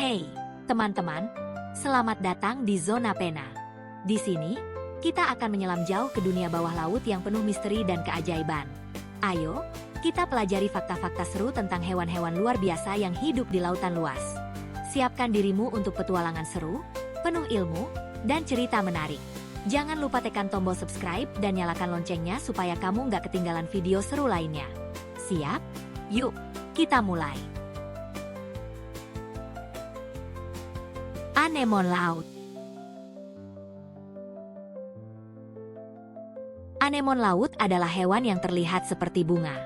Hey, teman-teman, selamat datang di Zona Pena. Di sini, kita akan menyelam jauh ke dunia bawah laut yang penuh misteri dan keajaiban. Ayo, kita pelajari fakta-fakta seru tentang hewan-hewan luar biasa yang hidup di lautan luas. Siapkan dirimu untuk petualangan seru, penuh ilmu, dan cerita menarik. Jangan lupa tekan tombol subscribe dan nyalakan loncengnya supaya kamu nggak ketinggalan video seru lainnya. Siap? Yuk, kita mulai. Anemon laut. Anemon laut adalah hewan yang terlihat seperti bunga.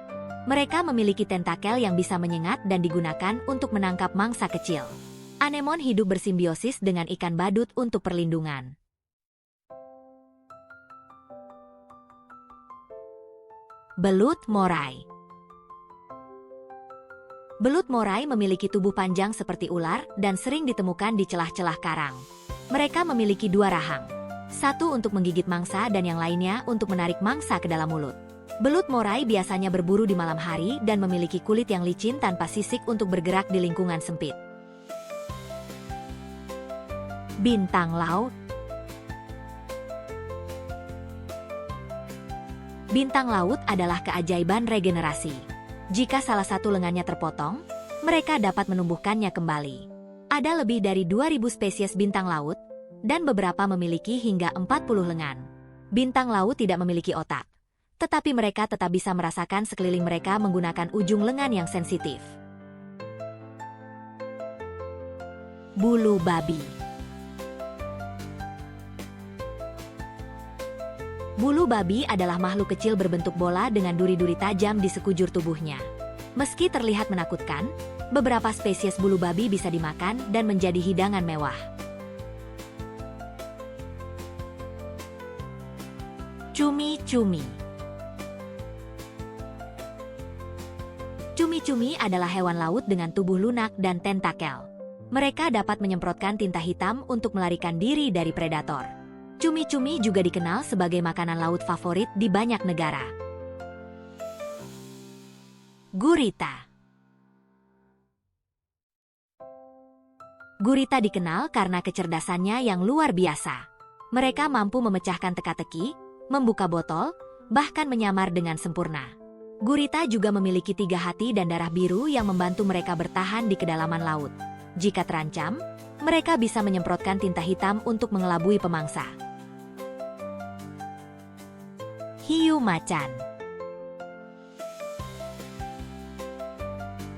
Mereka memiliki tentakel yang bisa menyengat dan digunakan untuk menangkap mangsa kecil. Anemon hidup bersimbiosis dengan ikan badut untuk perlindungan. Belut morai. Belut morai memiliki tubuh panjang seperti ular dan sering ditemukan di celah-celah karang. Mereka memiliki dua rahang. Satu untuk menggigit mangsa dan yang lainnya untuk menarik mangsa ke dalam mulut. Belut morai biasanya berburu di malam hari dan memiliki kulit yang licin tanpa sisik untuk bergerak di lingkungan sempit. Bintang laut. Bintang laut adalah keajaiban regenerasi. Jika salah satu lengannya terpotong, mereka dapat menumbuhkannya kembali. Ada lebih dari 2000 spesies bintang laut, dan beberapa memiliki hingga 40 lengan. Bintang laut tidak memiliki otak, tetapi mereka tetap bisa merasakan sekeliling mereka menggunakan ujung lengan yang sensitif. Bulu babi. Bulu babi adalah makhluk kecil berbentuk bola dengan duri-duri tajam di sekujur tubuhnya. Meski terlihat menakutkan, beberapa spesies bulu babi bisa dimakan dan menjadi hidangan mewah. Cumi-cumi. Cumi-cumi adalah hewan laut dengan tubuh lunak dan tentakel. Mereka dapat menyemprotkan tinta hitam untuk melarikan diri dari predator. Cumi-cumi juga dikenal sebagai makanan laut favorit di banyak negara. Gurita. Gurita dikenal karena kecerdasannya yang luar biasa. Mereka mampu memecahkan teka-teki, membuka botol, bahkan menyamar dengan sempurna. Gurita juga memiliki 3 hati dan darah biru yang membantu mereka bertahan di kedalaman laut. Jika terancam, mereka bisa menyemprotkan tinta hitam untuk mengelabui pemangsa. Hiu macan.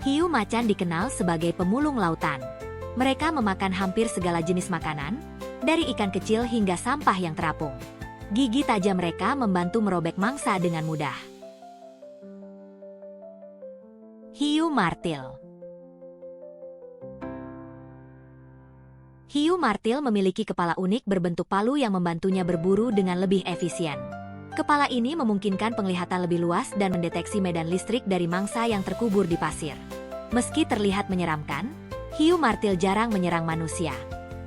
Hiu macan dikenal sebagai pemulung lautan. Mereka memakan hampir segala jenis makanan, dari ikan kecil hingga sampah yang terapung. Gigi tajam mereka membantu merobek mangsa dengan mudah. Hiu martil. Hiu martil memiliki kepala unik berbentuk palu yang membantunya berburu dengan lebih efisien. Kepala ini memungkinkan penglihatan lebih luas dan mendeteksi medan listrik dari mangsa yang terkubur di pasir. Meski terlihat menyeramkan, hiu martil jarang menyerang manusia.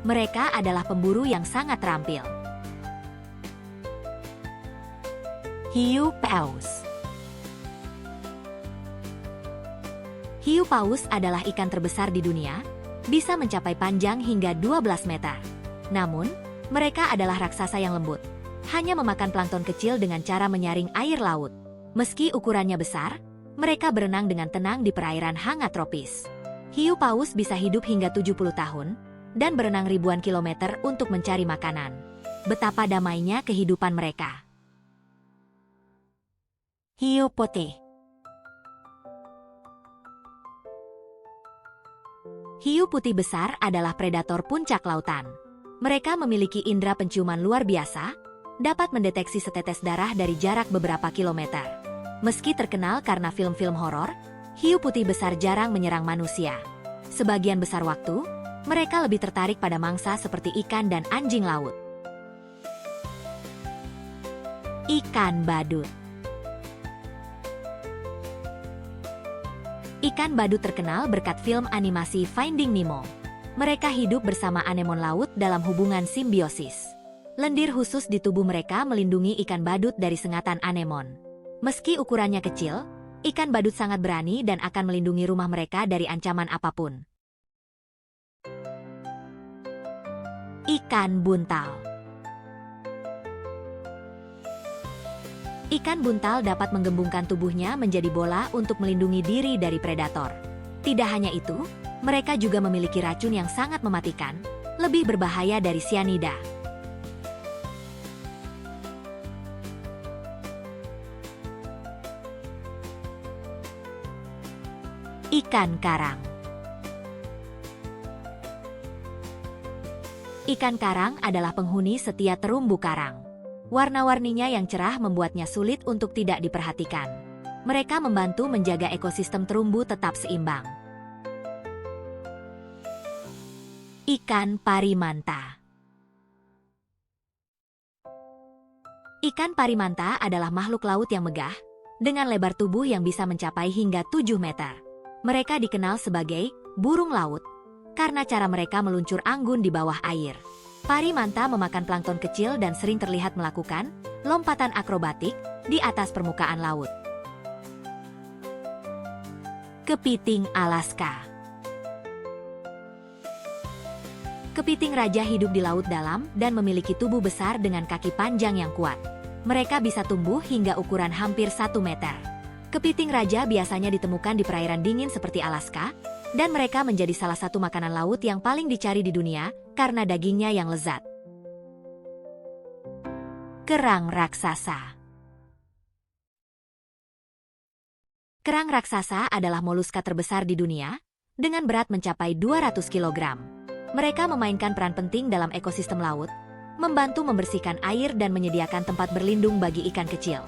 Mereka adalah pemburu yang sangat terampil. Hiu paus. Hiu paus adalah ikan terbesar di dunia, bisa mencapai panjang hingga 12 meter. Namun, mereka adalah raksasa yang lembut. Hanya memakan plankton kecil dengan cara menyaring air laut. Meski ukurannya besar, mereka berenang dengan tenang di perairan hangat tropis. Hiu paus bisa hidup hingga 70 tahun, dan berenang ribuan kilometer untuk mencari makanan. Betapa damainya kehidupan mereka. Hiu putih. Hiu putih besar adalah predator puncak lautan. Mereka memiliki indera penciuman luar biasa, dapat mendeteksi setetes darah dari jarak beberapa kilometer. Meski terkenal karena film-film horor, hiu putih besar jarang menyerang manusia. Sebagian besar waktu, mereka lebih tertarik pada mangsa seperti ikan dan anjing laut. Ikan badut. Ikan badut terkenal berkat film animasi Finding Nemo. Mereka hidup bersama anemon laut dalam hubungan simbiosis. Lendir khusus di tubuh mereka melindungi ikan badut dari sengatan anemon. Meski ukurannya kecil, ikan badut sangat berani dan akan melindungi rumah mereka dari ancaman apapun. Ikan buntal. Ikan buntal dapat menggembungkan tubuhnya menjadi bola untuk melindungi diri dari predator. Tidak hanya itu, mereka juga memiliki racun yang sangat mematikan, lebih berbahaya dari sianida. Ikan karang. Ikan karang adalah penghuni setia terumbu karang. Warna-warninya yang cerah membuatnya sulit untuk tidak diperhatikan. Mereka membantu menjaga ekosistem terumbu tetap seimbang. Ikan parimanta. Ikan parimanta adalah makhluk laut yang megah, dengan lebar tubuh yang bisa mencapai hingga 7 meter. Mereka dikenal sebagai burung laut, karena cara mereka meluncur anggun di bawah air. Parimanta memakan plankton kecil dan sering terlihat melakukan lompatan akrobatik di atas permukaan laut. Kepiting Alaska. Kepiting raja hidup di laut dalam dan memiliki tubuh besar dengan kaki panjang yang kuat. Mereka bisa tumbuh hingga ukuran hampir 1 meter. Kepiting raja biasanya ditemukan di perairan dingin seperti Alaska, dan mereka menjadi salah satu makanan laut yang paling dicari di dunia karena dagingnya yang lezat. Kerang raksasa. Kerang raksasa adalah moluska terbesar di dunia, dengan berat mencapai 200 kg. Mereka memainkan peran penting dalam ekosistem laut, membantu membersihkan air dan menyediakan tempat berlindung bagi ikan kecil.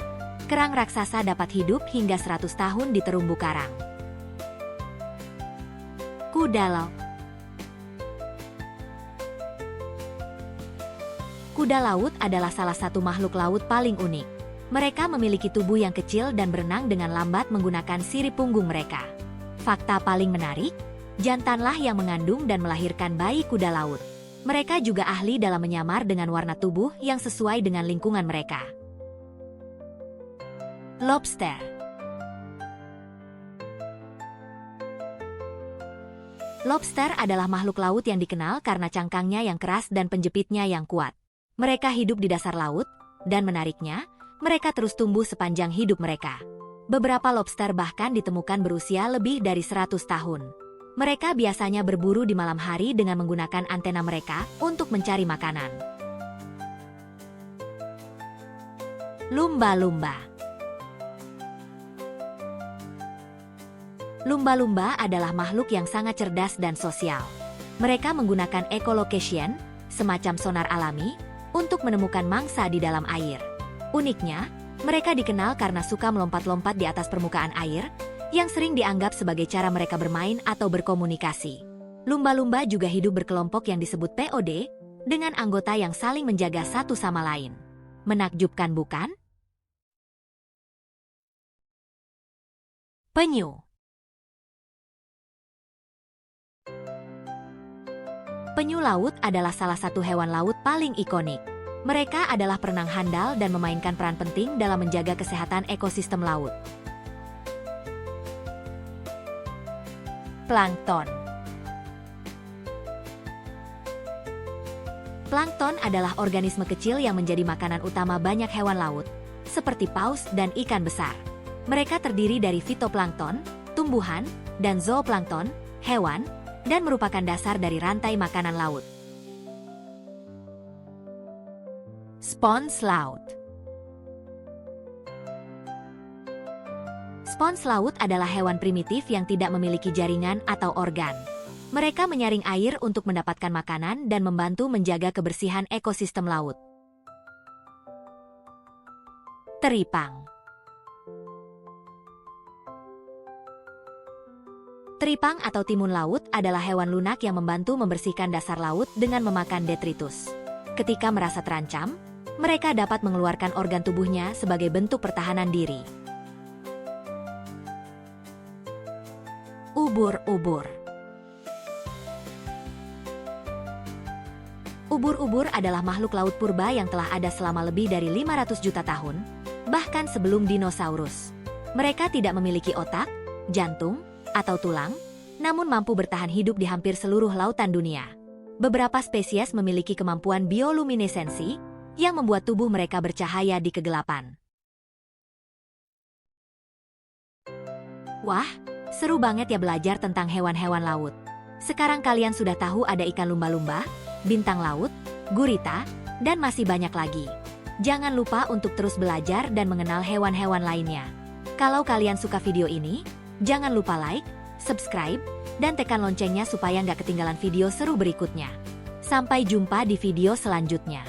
Kerang raksasa dapat hidup hingga 100 tahun di terumbu karang. Kuda laut. Kuda laut adalah salah satu makhluk laut paling unik. Mereka memiliki tubuh yang kecil dan berenang dengan lambat menggunakan sirip punggung mereka. Fakta paling menarik, jantanlah yang mengandung dan melahirkan bayi kuda laut. Mereka juga ahli dalam menyamar dengan warna tubuh yang sesuai dengan lingkungan mereka. Lobster. Lobster adalah makhluk laut yang dikenal karena cangkangnya yang keras dan penjepitnya yang kuat. Mereka hidup di dasar laut, dan menariknya, mereka terus tumbuh sepanjang hidup mereka. Beberapa lobster bahkan ditemukan berusia lebih dari 100 tahun. Mereka biasanya berburu di malam hari dengan menggunakan antena mereka untuk mencari makanan. Lumba-lumba. Lumba-lumba adalah makhluk yang sangat cerdas dan sosial. Mereka menggunakan echolocation, semacam sonar alami, untuk menemukan mangsa di dalam air. Uniknya, mereka dikenal karena suka melompat-lompat di atas permukaan air, yang sering dianggap sebagai cara mereka bermain atau berkomunikasi. Lumba-lumba juga hidup berkelompok yang disebut POD, dengan anggota yang saling menjaga satu sama lain. Menakjubkan bukan? Penyu. Penyu laut adalah salah satu hewan laut paling ikonik. Mereka adalah perenang handal dan memainkan peran penting dalam menjaga kesehatan ekosistem laut. Plankton. Plankton adalah organisme kecil yang menjadi makanan utama banyak hewan laut, seperti paus dan ikan besar. Mereka terdiri dari fitoplankton, tumbuhan, dan zooplankton, hewan, dan merupakan dasar dari rantai makanan laut. Spons laut. Spons laut adalah hewan primitif yang tidak memiliki jaringan atau organ. Mereka menyaring air untuk mendapatkan makanan dan membantu menjaga kebersihan ekosistem laut. Teripang. Teripang atau timun laut adalah hewan lunak yang membantu membersihkan dasar laut dengan memakan detritus. Ketika merasa terancam, mereka dapat mengeluarkan organ tubuhnya sebagai bentuk pertahanan diri. Ubur-ubur. Ubur-ubur adalah makhluk laut purba yang telah ada selama lebih dari 500 juta tahun, bahkan sebelum dinosaurus. Mereka tidak memiliki otak, jantung, atau tulang, namun mampu bertahan hidup di hampir seluruh lautan dunia. Beberapa spesies memiliki kemampuan bioluminesensi yang membuat tubuh mereka bercahaya di kegelapan. Wah, seru banget ya belajar tentang hewan-hewan laut. Sekarang kalian sudah tahu ada ikan lumba-lumba, bintang laut, gurita, dan masih banyak lagi. Jangan lupa untuk terus belajar dan mengenal hewan-hewan lainnya. Kalau kalian suka video ini, jangan lupa like, subscribe, dan tekan loncengnya supaya nggak ketinggalan video seru berikutnya. Sampai jumpa di video selanjutnya.